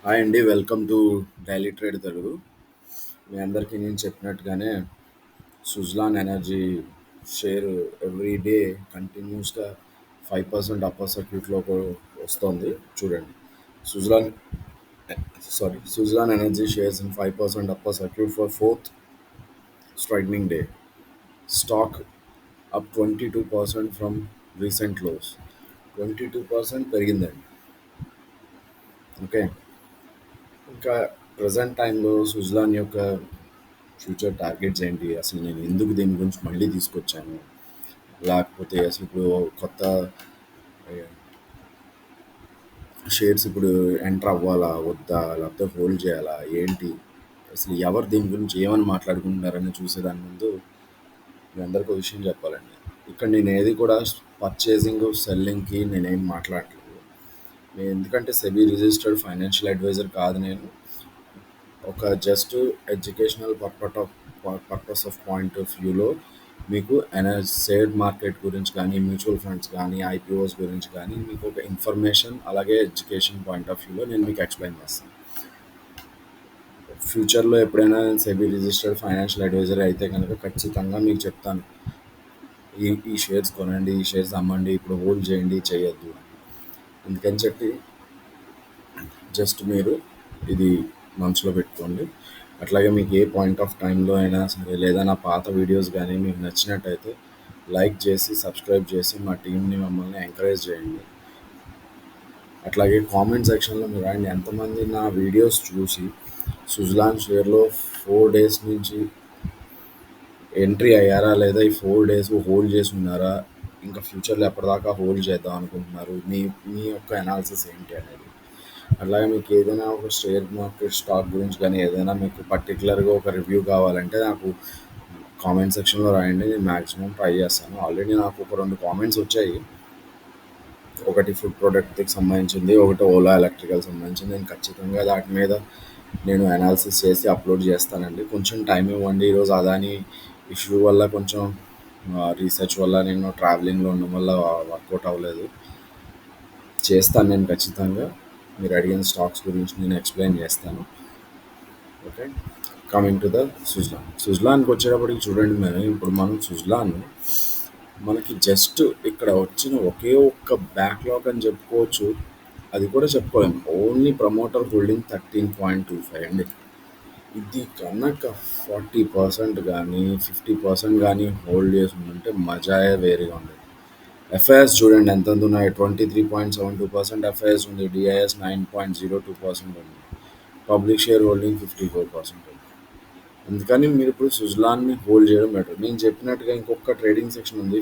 Hi అండి. Welcome to daily trade Telugu. మీ అందరికీ నేను చెప్పినట్టుగానే Suzlon energy share every day కంటిన్యూస్గా 5% అప్పర్ సర్క్యూట్లో వస్తుంది. చూడండి, Suzlon Suzlon energy shares in 5% upper circuit for fourth striking day. Stock up 22% from recent lows. 22% పెరిగిందండి. ఓకే, ఇంకా ప్రజెంట్ టైంలో సుజ్లాన్ యొక్క ఫ్యూచర్ టార్గెట్స్ ఏంటి, అసలు నేను ఎందుకు దీని గురించి మళ్ళీ తీసుకొచ్చాను, లేకపోతే అసలు ఇప్పుడు కొత్త షేర్స్ ఇప్పుడు ఎంటర్ అవ్వాలా వద్దా, లేకపోతే హోల్డ్ చేయాలా ఏంటి, అసలు ఎవరు దీని గురించి ఏమని మాట్లాడుకుంటున్నారని చూసేదాని ముందు మీ అందరికీ ఒక విషయం చెప్పాలండి. ఇక్కడ నేను ఏది కూడా పర్చేసింగ్ సెల్లింగ్కి నేనేం మాట్లాడలేదు. నేను ఎందుకంటే సెబీ రిజిస్టర్డ్ ఫైనాన్షియల్ అడ్వైజర్ కాదు. నేను ఒక just educational purpose of point of వ్యూలో మీకు షేర్ మార్కెట్ గురించి కానీ, మ్యూచువల్ ఫండ్స్ కానీ, ఐపీఓస్ గురించి కానీ మీకు ఒక ఇన్ఫర్మేషన్, అలాగే ఎడ్యుకేషన్ పాయింట్ ఆఫ్ వ్యూలో నేను మీకు ఎక్స్ప్లెయిన్ చేస్తాను. ఫ్యూచర్లో ఎప్పుడైనా సెబీ రిజిస్టర్డ్ ఫైనాన్షియల్ అడ్వైజర్ అయితే కనుక ఖచ్చితంగా మీకు చెప్తాను, ఈ షేర్స్ కొనండి, ఈ షేర్స్ అమ్మండి, ఇప్పుడు హోల్డ్ చేయండి, చేయొద్దు. అందుకని చెప్పి జస్ట్ మీరు ఇది మనసులో పెట్టుకోండి. అట్లాగే మీకు ఏ పాయింట్ ఆఫ్ టైంలో అయినా సరే, లేదా నా పాత వీడియోస్ కానీ మీకు నచ్చినట్టయితే లైక్ చేసి, సబ్స్క్రైబ్ చేసి మా టీంని మమ్మల్ని ఎంకరేజ్ చేయండి. అట్లాగే కామెంట్ సెక్షన్లో మీరు రాయండి, ఎంతమంది నా వీడియోస్ చూసి సుజ్లాన్ షేర్లో 4 days నుంచి ఎంట్రీ అయ్యారా, లేదా ఈ 4 days హోల్డ్ చేసి ఉన్నారా, ఇంకా ఫ్యూచర్లో ఎప్పటిదాకా హోల్డ్ చేద్దాం అనుకుంటున్నారు, మీ యొక్క అనాలిసిస్ ఏంటి అనేది. అలాగే మీకు ఏదైనా ఒక షేర్ మార్కెట్ స్టాక్ గురించి కానీ ఏదైనా మీకు పర్టికులర్గా ఒక రివ్యూ కావాలంటే నాకు కామెంట్ సెక్షన్లో రాయండి, నేను మ్యాక్సిమం ట్రై చేస్తాను. ఆల్రెడీ నాకు ఒక 2 కామెంట్స్ వచ్చాయి. ఒకటి ఫుడ్ ప్రోడక్ట్కి సంబంధించింది, ఒకటి ఓలా ఎలక్ట్రికల్ సంబంధించింది. నేను ఖచ్చితంగా వాటి మీద నేను అనాలిసిస్ చేసి అప్లోడ్ చేస్తానండి. కొంచెం టైం ఇవ్వండి. ఈరోజు అదాని ఇష్యూ వల్ల కొంచెం రీసెర్చ్ వల్ల నేను ట్రావెలింగ్లో ఉండడం వల్ల వర్కౌట్ అవ్వలేదు. చేస్తాను నేను ఖచ్చితంగా. మీరు అడిగిన స్టాక్స్ గురించి నేను ఎక్స్ప్లెయిన్ చేస్తాను. ఓకే, కమింగ్ టు ద సుజ్లాన్కి వచ్చేటప్పటికి చూడండి, ఇప్పుడు మనం సుజ్లాన్ మనకి జస్ట్ ఇక్కడ వచ్చిన ఒకే ఒక్క బ్యాక్లాగ్ అని చెప్పుకోవచ్చు. అది కూడా చెప్పుకోలేము. ఓన్లీ ప్రమోటర్ హోల్డింగ్ 13.25 అండి. ఇది కనుక 40% కానీ 50% కానీ హోల్డ్ చేసి ఉంటే మజాయే వేరేగా ఉండేది. ఎఫ్ఐఎస్ చూడండి ఎంత ఉన్నాయి, 23.72% ఎఫ్ఐఎస్ ఉంది. డిఐఎస్ 9.02% ఉంది. పబ్లిక్ షేర్ హోల్డింగ్ 54% ఉంది. అందుకని మీరు ఇప్పుడు సుజ్లాన్ని హోల్డ్ చేయడం బెటర్. నేను చెప్పినట్టుగా ఇంకొక ట్రేడింగ్ సెక్షన్ ఉంది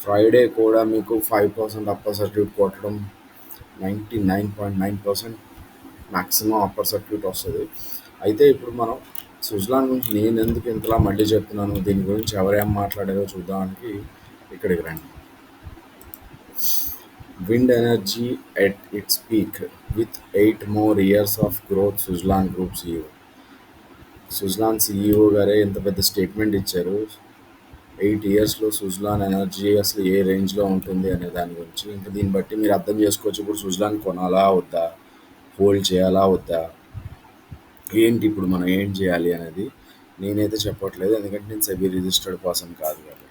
ఫ్రైడే కూడా మీకు 5% అప్పర్ సర్క్యూట్ కొట్టడం, 99.9% మ్యాక్సిమం అప్పర్ సర్క్యూట్ వస్తుంది. అయితే ఇప్పుడు మనం సుజ్లాన్ గురించి నేను ఎందుకు ఇంతలా మళ్ళీ చెప్తున్నాను, దీని గురించి ఎవరేం మాట్లాడారో చూద్దానికి ఇక్కడికి రండి. Wind energy at its peak with 8 more years of growth, Suzlon group CEO. Suzlon CEO గారే ఇంత పెద్ద స్టేట్మెంట్ ఇచ్చారు. 8 yearsలో సుజ్లాన్ ఎనర్జీ అసలు ఏ రేంజ్లో ఉంటుంది అనే దాని గురించి. ఇంకా దీన్ని బట్టి మీరు అర్థం చేసుకోవచ్చు, ఇప్పుడు సుజ్లాన్ కొనాలా వద్దా, హోల్డ్ చేయాలా వద్దా, ఏంటి ఇప్పుడు మనం ఏం చేయాలి అనేది నేనైతే చెప్పట్లేదు, ఎందుకంటే నేను సెబీ రిజిస్టర్డ్ పర్సన్ కాదు కాబట్టి.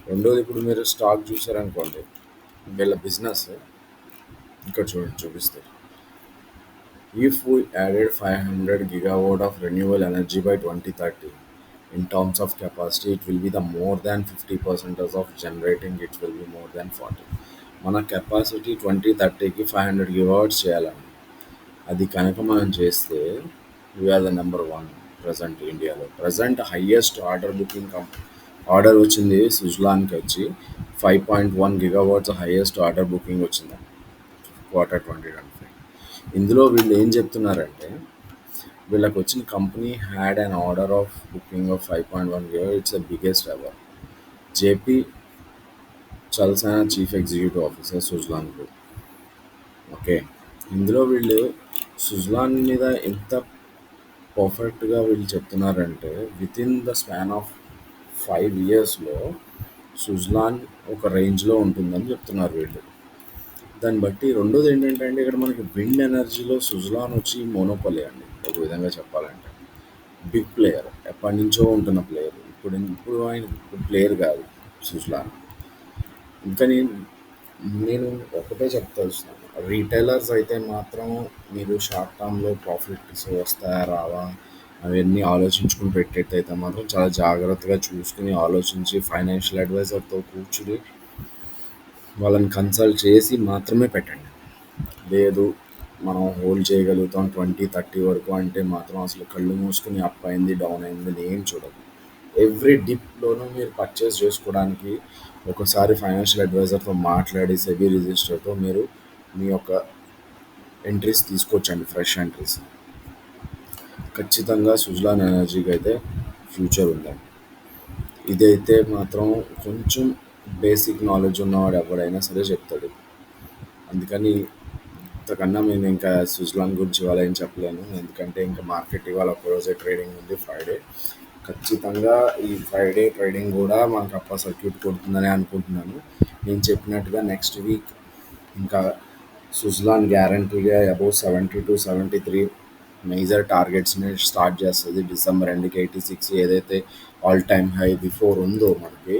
రెండోది, ఇప్పుడు మీరు స్టాక్ చూసారనుకోండి, వీళ్ళ బిజినెస్ ఇక్కడ చూపిస్తారు. If we added 500 gigawatt of renewable energy by 2030, in terms of capacity, it will be the more than 50% of generating, it will be more than 40. మన కెపాసిటీ 2030కి 500 గిగావాట్స్ చేయాలండి. అది కనుక మనం చేస్తే వీఆర్ ద నెంబర్ 1 ప్రజెంట్ ఇండియాలో. Present highest order వచ్చింది సుజ్లాన్కి వచ్చి 5.1 గిగావాట్స్ హయ్యెస్ట్ ఆర్డర్ బుకింగ్ వచ్చిందండి క్వార్టర్ 2025. ఇందులో వీళ్ళు ఏం చెప్తున్నారంటే, వీళ్ళకి వచ్చిన company had an order of booking of 5.1 gigawatt. It's the biggest ever. JP Chalasani, chief executive officer, Suzlon group. Okay, ఇందులో వీళ్ళు సుజ్లాన్ మీద ఎంత పర్ఫెక్ట్గా వీళ్ళు చెప్తున్నారంటే, within the span of 5 yearsలో సుజ్లాన్ ఒక రేంజ్లో ఉంటుందని చెప్తున్నారు వీళ్ళు. దాన్ని బట్టి రెండోది ఏంటంటే అండి, ఇక్కడ మనకి విండ్ ఎనర్జీలో సుజలాన్ వచ్చి మోనోపొలీ అండి ఒక విధంగా చెప్పాలంటే. బిగ్ ప్లేయర్, ఎప్పటి నుంచో ఉంటున్న ప్లేయర్. ఇప్పుడు ఆయన ఇప్పుడు ప్లేయర్ కాదు సుజలాన్. ఇంకా నేను ఒకటే చెప్తాను, రీటైలర్స్ అయితే మాత్రం మీరు షార్ట్ టర్మ్లో ప్రాఫిట్స్ వస్తాయా రావా అవన్నీ ఆలోచించుకుని పెట్టేట్టయితే మాత్రం చాలా జాగ్రత్తగా చూసుకుని ఆలోచించి ఫైనాన్షియల్ అడ్వైజర్తో కూర్చుని వాళ్ళని కన్సల్ట్ చేసి మాత్రమే పెట్టండి. లేదు మనం హోల్డ్ చేయగలుగుతాం 20-30 వరకు అంటే మాత్రం అసలు కళ్ళు మూసుకుని అప్ అయింది డౌన్ అయింది అని ఏం చూడదు. ఎవ్రీ డిప్లోనూ మీరు పర్చేస్ చేసుకోవడానికి ఒకసారి ఫైనాన్షియల్ అడ్వైజర్తో మాట్లాడి సెబీ రిజిస్టర్తో మీరు మీ యొక్క ఎంట్రీస్ తీసుకోవచ్చండి, ఫ్రెష్ ఎంట్రీస్. ఖచ్చితంగా సుజలాన్ ఎనర్జీకి అయితే ఫ్యూచర్ ఉందండి. ఇదైతే మాత్రం కొంచెం బేసిక్ నాలెడ్జ్ ఉన్నవాడు ఎవడైనా సరే చెప్తాడు. అందుకని ఇంతకన్నా నేను ఇంకా సుజలాన్ గురించి ఇవాళ ఏం చెప్పలేను, ఎందుకంటే ఇంకా మార్కెట్ ఇవాళ ఒక్కరోజే ట్రేడింగ్ ఉంది, ఫ్రైడే. ఖచ్చితంగా ఈ ఫ్రైడే ట్రేడింగ్ కూడా మనకు అప్ప సర్క్యూట్ కొడుతుందని అనుకుంటున్నాను. నేను చెప్పినట్టుగా నెక్స్ట్ వీక్ ఇంకా సుజలాన్ గ్యారంటీగా అబౌవ్ 70-73 మేజర్ టార్గెట్స్ని స్టార్ట్ చేస్తుంది. డిసెంబర్ ఎండ్కి 86 ఏదైతే ఆల్ టైమ్ హై బిఫోర్ ఉందో మనకి,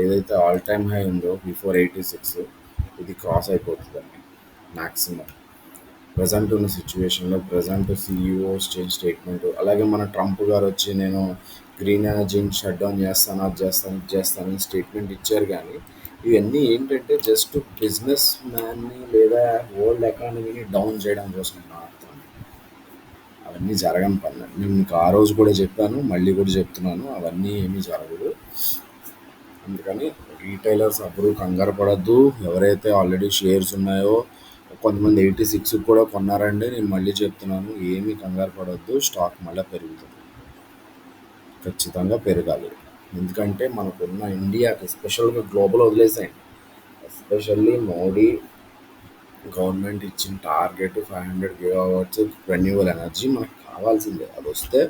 ఏదైతే ఆల్ టైమ్ హై ఉందో బిఫోర్ 86 ఇది క్రాస్ అయిపోతుందండి మ్యాక్సిమం. ప్రజెంట్ ఉన్న సిచ్యువేషన్లో ప్రజెంట్ సీఈఓ స్టేట్మెంట్, అలాగే మన ట్రంప్ గారు వచ్చి నేను గ్రీన్ ఎనర్జీని షట్ డౌన్ చేస్తాను, అది చేస్తాను, ఇది చేస్తాను స్టేట్మెంట్ ఇచ్చారు. కానీ ఇవన్నీ ఏంటంటే జస్ట్ బిజినెస్ మ్యాన్ని లేదా వరల్డ్ ఎకానమీని డౌన్ చేయడం కోసం మాత్రం. అవన్నీ జరగని పని. నేను మీకు ఆ రోజు కూడా చెప్పాను, మళ్ళీ కూడా చెప్తున్నాను, అవన్నీ ఏమీ జరగదు. అందుకని రీటైలర్స్ అప్పుడు కంగారు పడద్దు. ఎవరైతే ఆల్రెడీ షేర్స్ ఉన్నాయో కొంతమంది 86 కూడా కొన్నారండి, నేను మళ్ళీ చెప్తున్నాను, ఏమీ కంగారు పడద్దు. స్టాక్ మళ్ళీ పెరుగుతుంది, ఖచ్చితంగా పెరగాలి. ఎందుకంటే మనకున్న ఇండియాకి ఎస్పెషల్గా గ్లోబల్ వదిలేసాయండి, ఎస్పెషల్లీ మోడీ గవర్నమెంట్ ఇచ్చిన టార్గెట్ 500 GW రెన్యూవల్ ఎనర్జీ మనకు కావాల్సిందే. అది వస్తే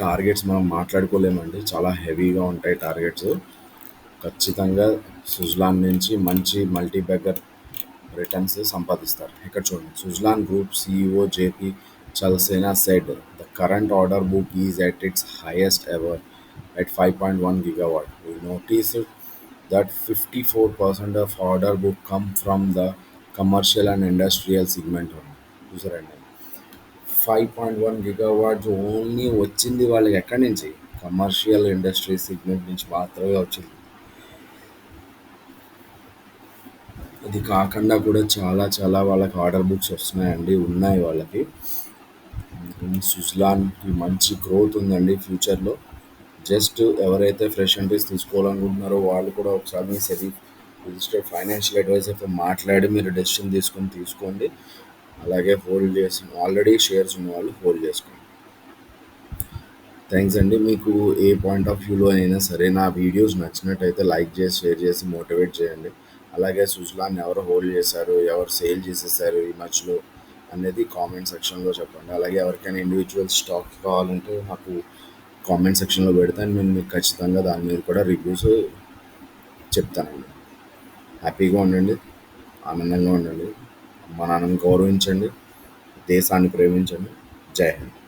టార్గెట్స్ మనం మాట్లాడుకోలేమండి, చాలా హెవీగా ఉంటాయి టార్గెట్స్. ఖచ్చితంగా సుజలాన్ నుంచి మంచి మల్టీబ్యాగర్ రిటర్న్స్ సంపాదిస్తారు. ఇక్కడ చూడండి, Suzlon group CEO JP Chalasani said the current order book is at its highest ever at 5.1 GW. We noticed that 54% of order book come from the commercial and industrial segment. చూసారండి, 5.1 GW only వచ్చింది వాళ్ళకి ఎక్కడి నుంచి? Commercial industry segment నుంచి మాత్రమే వచ్చింది. అది కాకుండా కూడా చాలా చాలా వాళ్ళకి ఆర్డర్ బుక్స్ వస్తున్నాయండి, ఉన్నాయి వాళ్ళకి. సుజలాన్కి మంచి గ్రోత్ ఉందండి ఫ్యూచర్లో. జస్ట్ ఎవరైతే ఫ్రెష్ ఎంట్రీస్ తీసుకోవాలనుకుంటున్నారో వాళ్ళు కూడా ఒకసారి మీ సెబీ రిజిస్టర్డ్ ఫైనాన్షియల్ అడ్వైజర్తో మాట్లాడి మీరు డెసిషన్ తీసుకోండి. అలాగే హోల్డ్ చేసి ఆల్రెడీ షేర్స్ ఉన్న వాళ్ళు హోల్డ్ చేసుకోండి. థ్యాంక్స్ అండి. మీకు ఏ పాయింట్ ఆఫ్ వ్యూలో అయినా సరే నా వీడియోస్ నచ్చినట్టయితే లైక్ చేసి షేర్ చేసి మోటివేట్ చేయండి. అలాగే సుజలాన్ ఎవరు హోల్డ్ చేశారు, ఎవరు సేల్ చేసేసారు ఈ మధ్యలో అనేది కామెంట్ సెక్షన్లో చెప్పండి. అలాగే ఎవరికైనా ఇండివిజువల్ స్టాక్ కావాలంటే నాకు కామెంట్ సెక్షన్లో పెడతాను, నేను మీకు ఖచ్చితంగా దాని మీద కూడా రివ్యూస్ చెప్తానండి. హ్యాపీగా ఉండండి, ఆనందంగా ఉండండి, అమ్మ నాన్నని గౌరవించండి, దేశాన్ని ప్రేమించండి. జై హింద్.